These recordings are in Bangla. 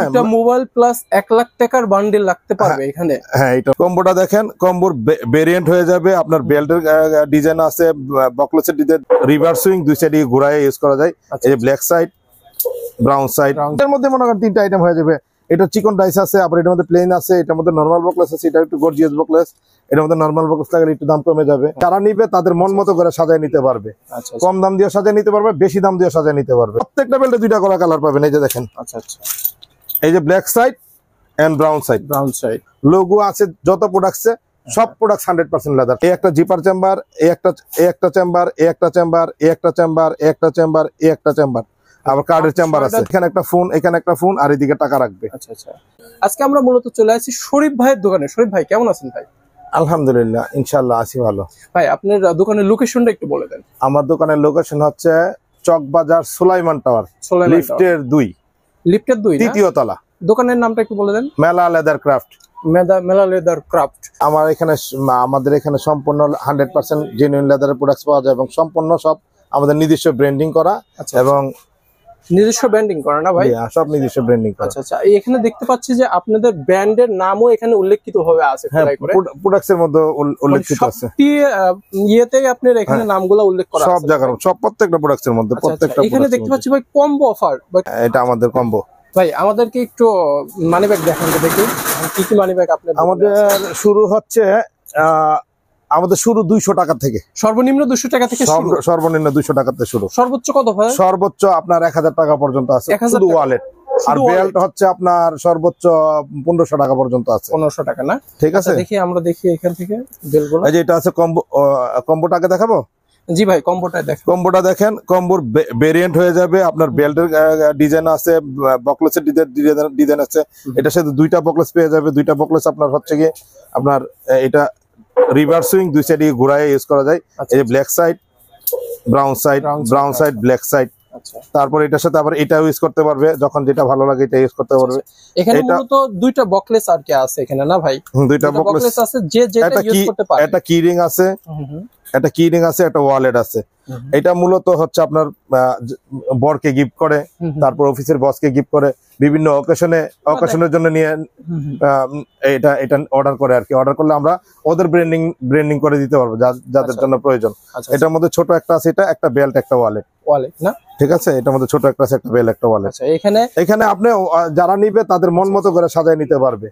দুটো মোবাইল প্লাস 1 লাখ টাকার বান্ডেল লাগতে পারবে এখানে। হ্যাঁ, এটা কম্বোটা দেখেন, কম্বোর ভেরিয়েন্ট হয়ে যাবে আপনার। বেল্টের ডিজাইন আছে, বকলেসের ডিজাইন, রিভার্স সুইং, দুই সাইডে ঘুরায় ইউজ করা যায়। এই যে ব্ল্যাক সাইড, ব্রাউন সাইড, এর মধ্যে মনে করেন 3টা আইটেম হয়ে যাবে। এটা চিকন ডাইস আছে, আবার এটার মধ্যে প্লেন আছে, এটার মধ্যে নরমাল বকলেস আছে, এটা একটু গর্জিয়াস বকলেস, এটার মধ্যে নরমাল বকলেস থাকলে একটু দাম কমে যাবে। যারা নিবে তাদের মন মতো করে সাজায় নিতে পারবে। কম দাম দিয়ে সাজায় নিতে পারবে, বেশি দাম দিয়ে সাজায় নিতে পারবে। প্রত্যেকটা বেল্টে 2টা করে কালার পাবেন। এই যে দেখেন, এই যে black side and brown side logo আছে যত প্রোডাক্টসে, সব প্রোডাক্ট 100% লেদার। এই একটা জিপার চেম্বার, এই একটা চেম্বার, এই একটা চেম্বার, এই একটা চেম্বার, এই একটা চেম্বার, এই একটা চেম্বার, আবার কার্ডের চেম্বার আছে। এখানে একটা ফোন, এখানে একটা ফোন, আর এদিকে টাকা রাখবে। আজকে আমরা মূলত চলে আসছি শরীফ ভাইয়ের দোকানে। শরীফ ভাই কেমন আছেন ভাই? আলহামদুলিল্লাহ, ইনশাআল্লাহ আছি ভালো। ভাই আপনার দোকানের লোকেশনটা একটু বলে দেন। আমার দোকানের লোকেশন হচ্ছে চকবাজার সুলাইমান টাওয়ার, লিফটের 2, তৃতীয় তলা। দোকানের নামটা একটু বলে দেন। মেলা লেদার ক্রাফট। মেলা লেদার ক্রাফট। আমাদের এখানে সম্পূর্ণ 100% জেনুইন লেদারের প্রোডাক্টস পাওয়া যায় এবং সম্পূর্ণ সব আমাদের নিজস্ব ব্র্যান্ডিং করা এবং নিজস্ব ব্র্যান্ডিং করা না ভাই? সব নিজস্ব ব্র্যান্ডিং করা। আচ্ছা, এখানে দেখতে পাচ্ছি যে আপনাদের ব্র্যান্ডের নামও এখানে উল্লেখিত ভাবে আছে। প্রোডাক্টস এর মধ্যে উল্লেখিত আছে। ইয়েতেই আপনার এখানে নামগুলো উল্লেখ করা আছে সব জায়গার, সব প্রত্যেকটা প্রোডাক্টস এর মধ্যে, প্রত্যেকটা। এখানে দেখতে পাচ্ছি ভাই কম্বো অফার। এটা আমাদের কম্বো। ভাই আমাদেরকে একটু মানি ব্যাগ দেখান তো দেখি, কি কি মানি ব্যাগ আপনাদের? আমাদের শুরু 200 টাকা থেকে, সর্বনিম্ন 200 টাকা থেকে শুরু। সর্বনিম্ন 200 টাকা থেকে শুরু। সর্বোচ্চ কত ভাই? সর্বোচ্চ আপনার 1000 টাকা পর্যন্ত আছে, শুধু ওয়ালেট। আর বেল্ট হচ্ছে আপনার সর্বোচ্চ 1500 টাকা পর্যন্ত আছে। 1500 টাকা না? ঠিক আছে, দেখি আমরা দেখি এখান থেকে বেলগুলো। এই যে এটা আছে কম্বো। কম্বোটাকে দেখাবো? জি ভাই, কম্বোটা দেখেন। কম্বোর ভেরিয়েন্ট হয়ে যাবে আপনার। বেল্টের ডিজাইন আছে, বকলেসের ডিজাইন আছে। এটার সাথে 2টা বকলেস পেয়ে যাবে। 2টা বকলেস আপনার হচ্ছে গিয়ে আপনার এটা রিভার্স সুইং, দুই সাইডে ঘুরায় ইউজ করা যায়। এই যে black side, brown side, black side. তারপর এটার সাথে আবার এটা ইউজ করতে পারবে, যখন যেটা ভালো লাগে এটা ইউজ করতে পারবে। এখানে মূলত 2টা বকলেস আর কি আছে এখানে না ভাই? 2টা বকলেস আছে, যে যেটা ইউজ করতে পারে। এটা কি রিং আছে, একটা ওয়ালেট আছে। এটা মূলত হচ্ছে আপনার বরকে গিফট করে, তারপর অফিসের বসকে গিফট করে, বিভিন্ন অকেশনের জন্য নিয়ে এটা অর্ডার করে আর কি। অর্ডার করলে আমরা ওদের ব্র্যান্ডিং করে দিতে পারবো যাদের জন্য প্রয়োজন। এটার মধ্যে ছোট একটা আছে, এটা একটা বেল্ট, একটা ওয়ালেট না? ঠিক আছে, এটার মধ্যে ছোট একটা আছে, একটা বেল্ট, একটা ওয়ালেট। এখানে আপনি যারা নিবে তাদের মন মতো করে সাজায় নিতে পারবে।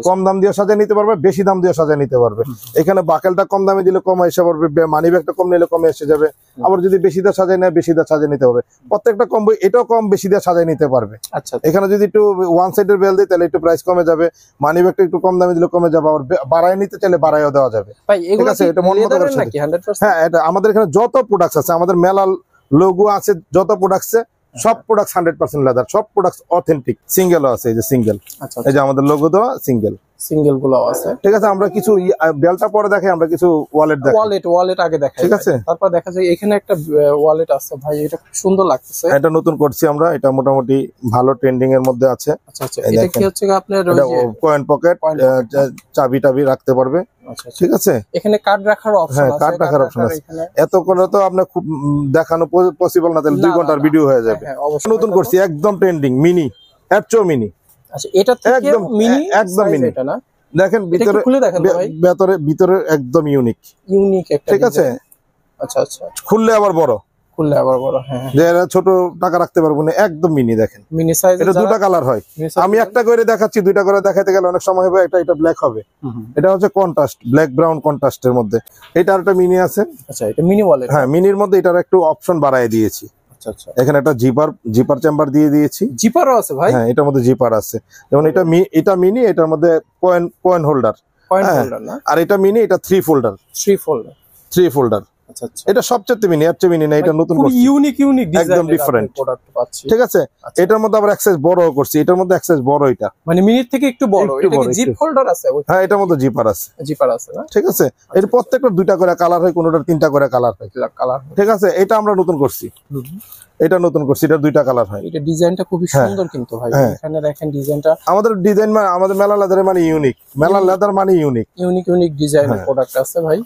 কম দাম দিয়ে সাজায় নিতে পারবে, বেশি দাম দিয়ে সাজায় নিতে পারবে। এখানে বাকেলটা কম দামে দিলে কম এসে পারবে, মানি ব্যাগটা কম নিলে কমে এসে যাবে। আবার যদি বেশি দিয়ে সাজায় নেয়, বেশি দিয়ে সাজায় নিতে পারবে। প্রত্যেকটা কম্বো এটাও কম বেশি দিয়ে সাজায় নিতে পারবে। এখানে যদি একটু ওয়ান সাইডের বেল দিই তাহলে একটু প্রাইস কমে যাবে, মানি ব্যাগটা একটু কম দামে দিলে কমে যাবে, আবার বাড়ায় নিতে চাইলে বাড়ায়ও দেওয়া যাবে। ঠিক আছে, এটা মন মতো করে। হ্যাঁ, এটা আমাদের এখানে যত প্রোডাক্টস আছে, আমাদের মেলা লোগো আছে যত প্রোডাক্টসে, সব প্রোডাক্ট 100% লেদার, সব প্রোডাক্ট অথেন্টিক। সিঙ্গেলও আছে, এই যে সিঙ্গেল, এই যে আমাদের লোগো দেওয়া সিঙ্গেল গুলো আছে। ঠিক আছে, আমরা কিছু বেলটা পরে দেখাই, আমরা কিছু ওয়ালেট দেখাই। ওয়ালেট আগে দেখাই, ঠিক আছে? তারপর দেখা যায় এখানে একটা ওয়ালেট আছে ভাই, এটা খুব সুন্দর লাগতেছে। এটা নতুন করছি আমরা, এটা মোটামুটি ভালো ট্রেন্ডিং এর মধ্যে আছে। আচ্ছা, এটা কি হচ্ছে আপনার কয়েন পকেট, চাবি টাবি রাখতে পারবে। ঠিক আছে, এখানে কার্ড রাখার অপশন আছে। কার্ড রাখার অপশন আছে। এত করে তো আপনার খুব দেখানো পসিবল না, তাহলে 2 ঘন্টার ভিডিও হয়ে যাবে। নতুন করছি, একদম ট্রেন্ডিং, মিনি, এরচেয়ে মিনি। আচ্ছা, এটা একদম মিনি, একদম মিনি। এটা না, দেখেন ভিতরে, ভিতরে একদম ইউনিক একটা। ঠিক আছে, আচ্ছা, খুললে আবার বড়। হ্যাঁ, যে ছোট টাকা রাখতে পারবো না, একদম মিনি। দেখেন মিনি সাইজ, এটা 2টা কালার হয়। আমি একটা করে দেখাচ্ছি, 2টা করে দেখাতে গেলে অনেক সময় হবে। এটা ব্ল্যাক হবে, এটা হচ্ছে কন্ট্রাস্ট, ব্ল্যাক ব্রাউন কন্ট্রাস্টের মধ্যে। এটা আরেকটা মিনি আছে। আচ্ছা, এটা মিনি ওয়ালেট। হ্যাঁ, মিনির মধ্যে এটার একটু অপশন বাড়ায় দিয়েছি। আচ্ছা, এখানে একটা জিপার চেম্বার দিয়ে দিয়েছি। জিপারও আছে ভাই? হ্যাঁ, এটার মধ্যে জিপার আছে। যেমন এটা মিনি, এটার মধ্যে কয়েন হোল্ডার, আর এটা মিনি, এটা 3 ফোল্ডার। আচ্ছা, এটা সবচেয়ে মিনি, এর চেয়ে মিনি না, এটা নতুন করছি, ইউনিক একদম ডিফারেন্ট প্রোডাক্ট পাচ্ছি। ঠিক আছে, এটার মধ্যে আবার অ্যাক্সেস বড় করছি, এটার মধ্যে অ্যাক্সেস বড়, এটা মানে মিনির থেকে একটু বড়। এটা কি জিপ হোল্ডার আছে? হ্যাঁ, এটার মধ্যে জিপার আছে না? ঠিক আছে, এর প্রত্যেকটা 2টা করে কালার হয়, কোনটার 3টা করে কালার হয়। ঠিক আছে, এটা আমরা নতুন করছি, এটা 2টা কালার হয়। এটা ডিজাইনটা খুবই সুন্দর কিন্তু ভাই, এখানে দেখেন ডিজাইনটা। আমাদের ডিজাইন মানে আমাদের মেলা লেদার মানে ইউনিক, মেলা লেদার মানে ইউনিক ডিজাইনের প্রোডাক্ট আছে ভাই।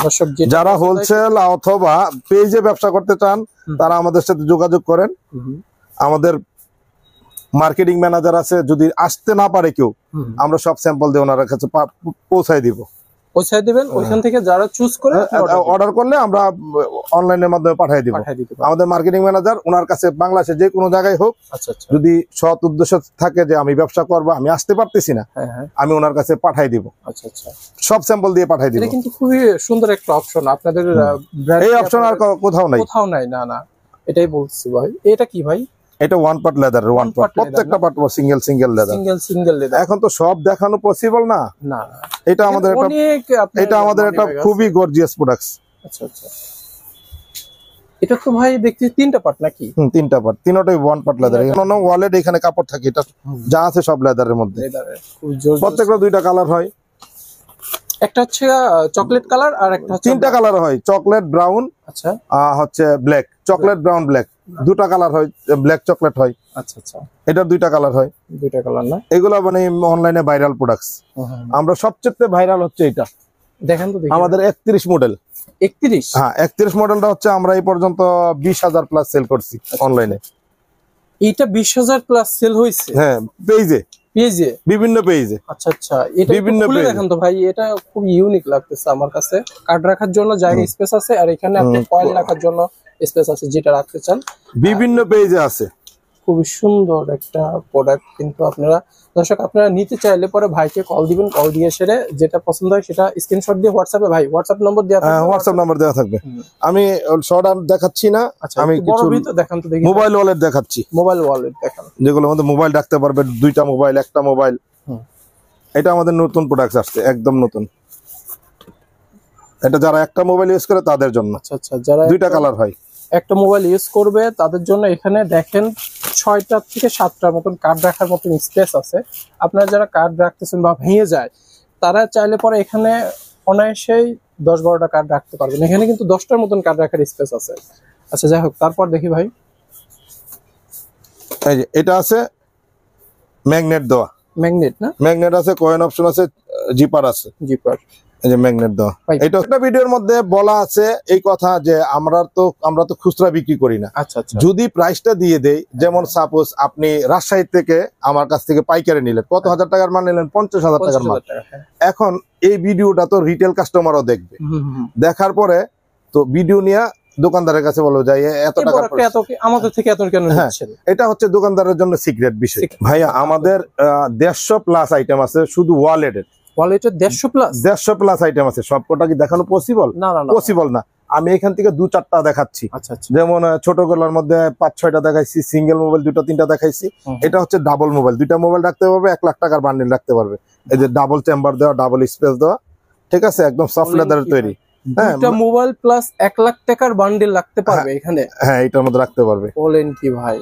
দর্শক যারা হোলসেল অথবা পেজে ব্যবসা করতে চান, তারা আমাদের সাথে যোগাযোগ করেন। আমাদের মার্কেটিং ম্যানেজার আছে, যদি আসতে না পারে কেউ, আমরা সব স্যাম্পল দিয়ে ওনার কাছে পৌঁছায় দিব। পৌঁছায় দিবেন, ওইখান থেকে যারা চুজ করে অর্ডার করলে আমরা অনলাইনের মাধ্যমে পাঠিয়ে দিব। আমাদের মার্কেটিং ম্যানেজার ওনার কাছে বাংলাদেশে যে কোনো জায়গায় হোক, যদি সৎ উদ্দেশ্য থাকে যে আমি ব্যবসা করবো, আমি আসতে পারতেছি না, আমি ওনার কাছে পাঠিয়ে দিব। সব স্যাম্পল দিয়ে পাঠিয়ে দিব। এটা কিন্তু খুবই সুন্দর একটা অপশন আপনাদের। এই অপশন আর কোথাও নাই, কোথাও নাই। না না, এটাই বলছি ভাই। এটা কি ভাই? এটা one part leather, one part, প্রত্যেকটা part single single leather, single leather. এখন তো সব দেখানো পসিবল না। না, এটা আমাদের এটা আমাদের একটা খুবই গর্জিয়াস প্রোডাক্টস। আচ্ছা আচ্ছা, এটা তো ভাই দেখছি তিনটা পার্ট নাকি? তিনটা পার্ট, তিনটাই ওয়ান পার্ট লেদার। এখানে ওয়ালেট, এখানে কাপড় থাকে, এটা যা আছে সব লেদারের মধ্যে। প্রত্যেকটা দুইটা কালার হয়, একটা হচ্ছে চকলেট কালার আর একটা হচ্ছে তিনটা কালার হয়, চকলেট ব্রাউন, আচ্ছা হচ্ছে ব্ল্যাক, চকলেট ব্রাউন ব্ল্যাক, দুটা কালার হয়, ব্ল্যাক চকলেট হয়। আচ্ছা আচ্ছা, এটা দুইটা কালার হয়, দুইটা কালার না? এগুলো মানে অনলাইনে ভাইরাল প্রোডাক্টস। আমরা সবচেয়ে ভাইরাল হচ্ছে এটা, দেখেন তো আমাদের 31 মডেল। 31? হ্যাঁ, 31 মডেলটা হচ্ছে আমরা এই পর্যন্ত 20,000 প্লাস সেল করছি অনলাইনে। এটা 20,000 প্লাস সেল হয়েছে? হ্যাঁ, পেজে, বিভিন্ন পেজে। আচ্ছা আচ্ছা, এটা বিভিন্ন খুলে দেখেন তো ভাই, এটা খুব ইউনিক লাগতেছে আমার কাছে। কার্ড রাখার জন্য জায়গা স্পেস আছে, আর এখানে আপনি কয়েল রাখার জন্য স্পেস আছে, যেটা রাখতে চান বিভিন্ন পেজে আছে। খুবই সুন্দর একটা প্রোডাক্ট। কিন্তু আপনারা দর্শক, আপনারা নিতে চাইলে পরে ভাইকে কল দিবেন, কল দিয়ে সেরে যেটা পছন্দ হয় সেটা স্ক্রিনশট দিয়ে হোয়াটসঅ্যাপে, ভাই হোয়াটসঅ্যাপ নম্বর দেওয়া থাকবে, হোয়াটসঅ্যাপ নাম্বার দেওয়া থাকবে। আমি শর্ট আর্ম দেখাচ্ছি না, আমি কিছু দেখান তো দেখি। মোবাইল ওয়ালেট দেখাচ্ছি, মোবাইল ওয়ালেট দেখান, যেগুলোর মধ্যে মোবাইল রাখতে পারবে, দুইটা মোবাইল, একটা মোবাইল। এটা আমাদের নতুন প্রোডাক্ট আসছে, একদম নতুন। এটা যারা একটা মোবাইল ইউজ করে তাদের জন্য। আচ্ছা আচ্ছা, যারা দুইটা কালার হয়, একটা মোবাইল ইউজ করবে তাদের জন্য এখানে দেখেন 6টা থেকে 7টার মতন কার্ড রাখার মতন স্পেস আছে। আপনারা যারা কার্ড রাখতেছেন বা ভেঙে যায়, তারা চাইলে পরে এখানে অনায়াসেই 10-12টা কার্ড রাখতে পারবেন। এখানে কিন্তু 10টার মতন কার্ড রাখার স্পেস আছে। আচ্ছা, যাই হোক, তারপর দেখি ভাই। এই যে এটা আছে ম্যাগনেট দেওয়া, ম্যাগনেট না? ম্যাগনেট আছে, কয়েন অপশন আছে, জিপার আছে। জিপার, এই যে ম্যাগনেট দেওয়া। এটা একটা ভিডিওর মধ্যে বলা আছে এই কথা যে আমরা তো খুচরা বিক্রি করি না। আচ্ছা আচ্ছা, যদি প্রাইসটা দিয়ে দেই, যেমন সাপোজ আপনি রাজশাহী থেকে আমার কাছ থেকে পাইকারি নিলেন, কত হাজার টাকার মাল নিলেন? 50,000 টাকার মাল। এখন এই ভিডিওটা তো রিটেল কাস্টমারও দেখবে, দেখার পরে তো ভিডিও নিয়ে দোকানদারের কাছে বলবো যে এত টাকা আমাদের থেকে এত কেন নিচ্ছেন? এটা হচ্ছে দোকানদারের জন্য সিক্রেট বিষয় ভাইয়া। আমাদের 150 প্লাস আইটেম আছে শুধু ওয়ালেটের। ওয়ালেটের 150 প্লাস আইটেম আছে, সবকটা কি দেখানো পসিবল? না না, পসিবল না। আমি এখান থেকে 2-4টা দেখাচ্ছি। আচ্ছা আচ্ছা, যেমন ছোট গুলোর মধ্যে 5-6টা দেখাইছি, সিঙ্গেল মোবাইল 2-3টা দেখাইছি। এটা হচ্ছে ডাবল মোবাইল, 2টা মোবাইল রাখতে পারবে, 1 লাখ টাকার বান্ডিল রাখতে পারবে। এই যে ডাবল চেম্বার দেওয়া, ডাবল স্পেস দেওয়া, ঠিক আছে, একদম সফট লেদারের তৈরি। দুটো মোবাইল প্লাস 1 লাখ টাকার বান্ডিল রাখতে পারবে এখানে? হ্যাঁ, এটার মধ্যে রাখতে পারবে। বলেন কি ভাই?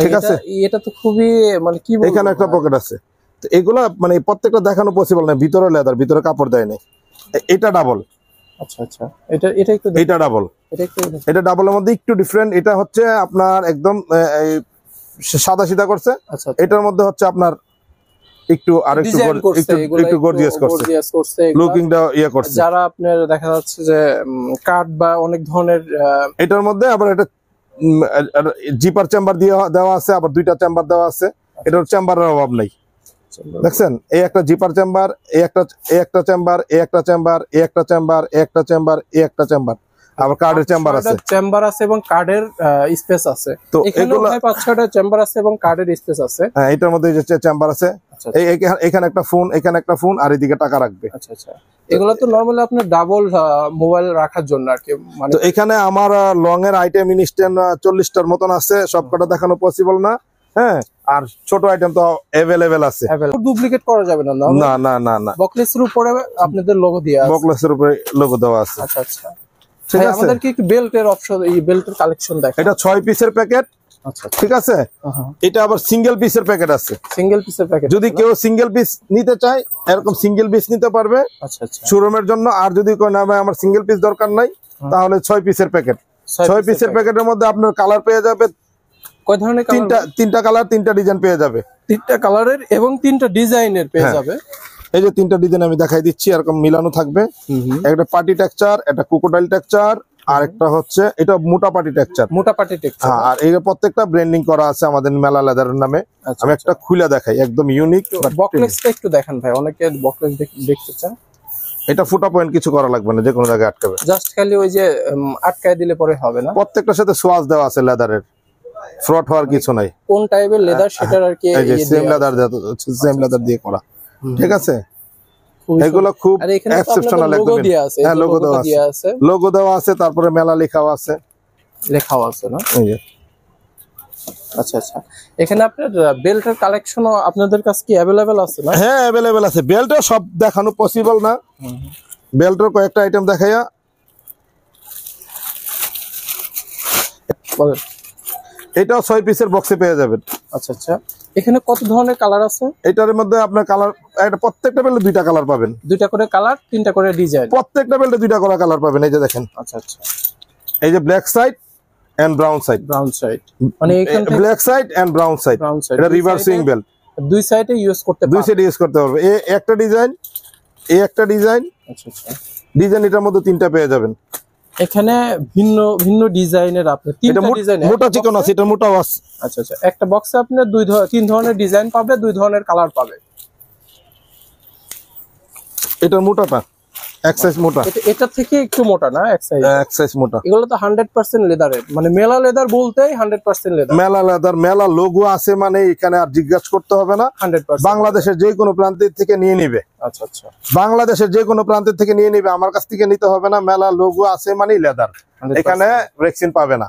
ঠিক আছে, এটা তো খুবই মানে কি বলবো, এখানে একটা পকেট আছে। তো এগুলা মানে প্রত্যেকটা দেখানো পসিবল না, ভিতরে লেদার, ভিতরে কাপড় দেয় নাই। এটা ডাবল। আচ্ছা আচ্ছা, এটা একটু, এটা ডাবল, এটা ডাবলের মধ্যে একটু ডিফারেন্ট। এটা হচ্ছে আপনার একদম সাদা সিধা করছে। আচ্ছা, এটার মধ্যে হচ্ছে আপনার একটু আরেকটু একটু গর্জিয়াস করছে, লুকিংটা ইয়ে করছে। যারা আপনার দেখা যাচ্ছে যে কার্ড বা অনেক ধরনের, এটার মধ্যে আবার এটা জিপার চেম্বার দিয়ে দেওয়া আছে, আবার 2টা চেম্বার দেওয়া আছে। এটার চেম্বারের অভাব নাই, দেখছেন? এই একটা জিপার চেম্বার, এই একটা চেম্বার, এই একটা চেম্বার, এই একটা চেম্বার, এই একটা চেম্বার, এই একটা চেম্বার, আবার কার্ডের চেম্বার আছে এবং কার্ডের স্পেস আছে। তো এখানেও 5-6টা চেম্বার আছে এবং কার্ডের স্পেস আছে। হ্যাঁ, এটার মধ্যে যে চেম্বার আছে, এখানে একটা ফোন, এখানে একটা ফোন, আর এদিকে টাকা রাখবে। আচ্ছা আচ্ছা, এগুলো তো নরমালি আপনার ডাবল মোবাইল রাখার জন্য আর কি। মানে তো এখানে আমার লং এর আইটেম ইনস্ট্যান্ট 40টার মতন আছে, সবকটা দেখানো পসিবল না। হ্যাঁ, আর ছোট আইটেম তো अवेलेबल আছে, ডুপ্লিকেট করা যাবে না? না না না না, বকলেসের উপরে আপনাদের লোগো দেওয়া আছে, বকলেসের উপরে লোগো দেওয়া আছে। আচ্ছা আচ্ছা, ঠিক আছে। আমাদের কি একটু বেল্টের অপশন, এই বেল্টের কালেকশন দেখেন। এটা 6 পিসের প্যাকেট। আচ্ছা, ঠিক আছে। এটা আবার সিঙ্গেল পিসের প্যাকেট আছে, সিঙ্গেল পিসের প্যাকেট। যদি কেউ সিঙ্গেল পিস নিতে চায় এরকম সিঙ্গেল পিস নিতে পারবে। আচ্ছা আচ্ছা, শোরুমের জন্য। আর যদি কয় না ভাই আমার সিঙ্গেল পিস দরকার নাই, তাহলে 6 পিসের প্যাকেট। 6 পিসের প্যাকেটের মধ্যে আপনার কালার পেয়ে যাবে কয় ধরনের? তিনটা কালার, 3টা ডিজাইন পেয়ে যাবে। 3টা কালারের এবং 3টা ডিজাইনের পেয়ে যাবে। এই যে 3টা ডিজাইন আমি দেখাই দিচ্ছি, এরকম মিলানো থাকবে। একটা পার্টি টেক্সচার, একটা ক্রোকোডাইল টেক্সচার, আরেকটা হচ্ছে এটা মোটা পাটি টেক্সচার। মোটা পাটি টেক্সচার। আর এই প্রত্যেকটা ব্র্যান্ডিং করা আছে আমাদের মেলা লেদারের নামে। আচ্ছা, আমি একটা খুলে দেখাই, একদম ইউনিক। বকলেসটা একটু দেখান ভাই, অনেকে বকলেস দেখতে চান। এটা ফুটা পয়েন্ট কিছু করা লাগবে না, যে কোনো জায়গায় আটকাবে, জাস্ট খালি ওই যে আটকায় দিলে পরে হবে না। প্রত্যেকটার সাথে সোয়াজ দেওয়া আছে লেদারের, ফ্রড হওয়ার কিছু নাই। কোন টাইপের লেদার সেটার আর কি এই যে সেম লেদার দিয়ে করা, ঠিক আছে। এগুলো খুব এক্সেপশনাল, একদম হ্যাঁ লোগো দেওয়া আছে, লোগো দেওয়া আছে, তারপরে মেলা লেখাও আছে, লেখাও আছে না। এই যে আচ্ছা আচ্ছা, এখানে আপনার বেল্টের কালেকশনও আপনাদের কাছে কি अवेलेबल আছে না? হ্যাঁ अवेलेबल আছে। বেল্টও সব দেখানো পসিবল না, বেল্টের কয়েকটা আইটেম দেখাইয়া। এটাও 6 পিসের বক্সে পেয়ে যাবেন। আচ্ছা আচ্ছা, এখানে কত ধরনের কালার আছে? এটার মধ্যে আপনার কালার, এটা প্রত্যেকটা বেল্টে 2টা কালার পাবেন, 2টা করে কালার, 3টা করে ডিজাইন, প্রত্যেকটা বেল্টে 2টা করে কালার পাবেন। এই যে দেখেন, আচ্ছা আচ্ছা, এই যে black side and brown side, brown side মানে এখানে black side and brown side, এটা রিভার্সিং বেল্ট, দুই সাইডে ইউজ করতে পারবেন, দুই সাইডে ইউজ করতে পারবে। এই একটা ডিজাইন, এই একটা ডিজাইন, আচ্ছা আচ্ছা, ডিজাইন এটার মধ্যে 3টা পেয়ে যাবেন। এখানে ভিন্ন ভিন্ন ডিজাইনের আপনি 3টা ডিজাইন, মোটা চিকন আছে, এটা মোটাও আছে। আচ্ছা আচ্ছা, একটা বক্সে আপনি 3 ধরনের ডিজাইন পাবে, 2 ধরনের কালার পাবে। এটা মোটাটা এক সাইজ মোটা, এটা থেকে একটু মোটা না, এক সাইজ মোটা। এগুলো তো 100% লেদারের, মানে মেলা লেদার বলতেই 100% লেদার। মেলা লেদার, মেলা লোগো আছে, মানে এখানে আর জিজ্ঞাসা করতে হবে না, 100% বাংলাদেশের যে কোনো প্রান্তের থেকে নিয়ে নিবে। আচ্ছা আচ্ছা, বাংলাদেশের যে কোনো প্রান্তের থেকে নিয়ে নিবে, আমার কাছ থেকে নিতে হবে না। মেলা লোগো আছে মানে লেদার, এখানে রেক্সিন পাবে না,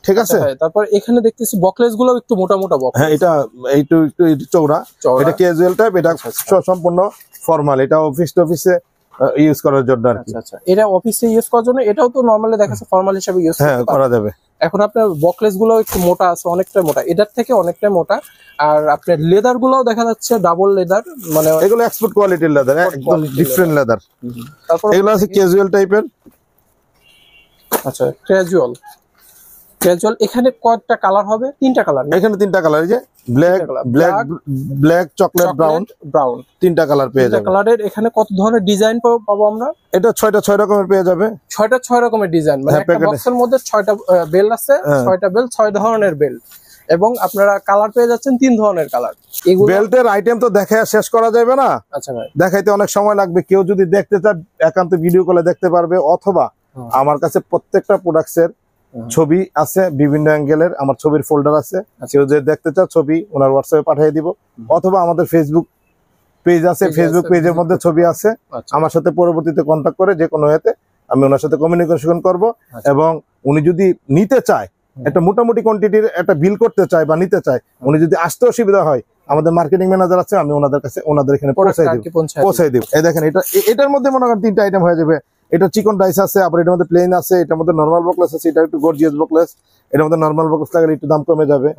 ঠিক আছে। তারপর এখানে দেখতেছি বকলেস গুলো একটু মোটা মোটা বকলেস। হ্যাঁ, এটা একটু চওড়া, এটা ক্যাজুয়াল টাইপ, এটা সম্পূর্ণ ফর্মাল, এটা অফিসে ইউজ করার জন্য আর কি। আচ্ছা আচ্ছা, এটা অফিসে ইউজ করার জন্য, এটাও তো নরমালি দেখা যাচ্ছে ফর্মাল হিসেবে ইউজ করা যাবে। এখন আপনার বকলেস গুলো একটু মোটা আছে, অনেকটা মোটা, এটার থেকে অনেকটা মোটা। আর আপনার লেদার গুলোও দেখা যাচ্ছে ডাবল লেদার, মানে এগুলো এক্সপোর্ট কোয়ালিটির লেদার, একদম ডিফারেন্ট লেদার। তারপর এগুলো আছে ক্যাজুয়াল টাইপের। আচ্ছা, ক্যাজুয়াল এখানে কয়টা কালার হবে? 3টা কালার, এখানে 3টা কালার, এই যে ব্ল্যাক চকলেট ব্রাউন 3টা কালার পেয়ে যাবেন। কালারের এখানে কত ধরনের ডিজাইন পাবো আমরা? এটা 6টা 6 রকমের পেয়ে যাবে, 6টা 6 রকমের ডিজাইন, মানে একটা বক্সের মধ্যে 6টা বেল আছে, 6টা বেল, 6 ধরনের বেল, এবং আপনারা কালার পেয়ে যাচ্ছেন 3 ধরনের কালার। এগুলো বেল্টের আইটেম তো দেখে শেষ করা যাবে না। আচ্ছা ভাই, দেখাইতে অনেক সময় লাগবে। কেউ যদি দেখতে চায় একান্ত ভিডিও কলে দেখতে পারবে, অথবা আমার কাছে প্রত্যেকটা প্রোডাক্টসের ছবি আছে বিভিন্ন অ্যাঙ্গেলের, আমার ছবির ফোল্ডার আছে। কেউ যদি দেখতে চায় ছবি ওনার হোয়াটসঅ্যাপে পাঠিয়ে দিব, অথবা আমাদের ফেসবুক পেজ আছে, ফেসবুক পেজের মধ্যে ছবি আছে। আমার সাথে পরবর্তীতে কন্ট্যাক্ট করে যে কোনো এতে আমি ওনার সাথে কমিউনিকেশন করব। এবং উনি যদি নিতে চায়, একটা মোটামুটি কোয়ান্টিটির একটা বিল করতে চায় বা নিতে চায়, উনি যদি আসতে অসুবিধা হয়, আমাদের মার্কেটিং ম্যানেজার আছে, আমি ওনাদের কাছে ওনাদের এখানে পৌঁছাই দিব। এই দেখেন, এটার মধ্যে মনে করেন 3টা আইটেম হয়ে যাবে। এটা চিকন ডাইস আছে, আবার এটার মধ্যে প্লেন আছে, এটার মধ্যে নরমাল বকলেস আছে, এটা একটু গর্জিয়াস বকলেস, এটার মধ্যে নরমাল বকলেস লাগলে একটু দাম কমে যাবে।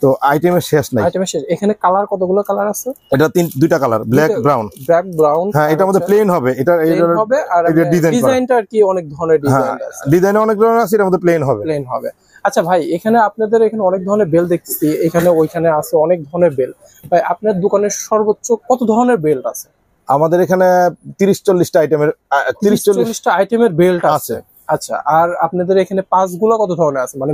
তো আইটেমের শেষ নাই, আইটেমের শেষ। এখানে কালার কতগুলো কালার আছে? এটা 2টা কালার, ব্ল্যাক ব্রাউন। হ্যাঁ, এটার মধ্যে প্লেন হবে, এটা হবে, আর ডিজাইনটা আর কি অনেক ধরনের ডিজাইন আছে, ডিজাইনে অনেক ধরনের আছে, এটার মধ্যে প্লেন হবে। আচ্ছা ভাই, এখানে আপনাদের এখানে অনেক ধরনের বেল দেখতেছি, এখানে ওইখানে আছে অনেক ধরনের বেল। ভাই, আপনার দোকানে সর্বোচ্চ কত ধরনের বেল্ট আছে? আমাদের এখানে 30-40টা আইটেমের 30-40টা আইটেমের বেল্ট আছে। আচ্ছা, আর আপনাদের এখানে পাস গুলো কত ধরনের আছে? মানে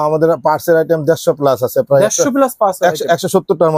আমাদের পার্টসের আইটেম 150 প্লাস আছে, প্রায় 150 প্লাস পাস, 170টার মতো।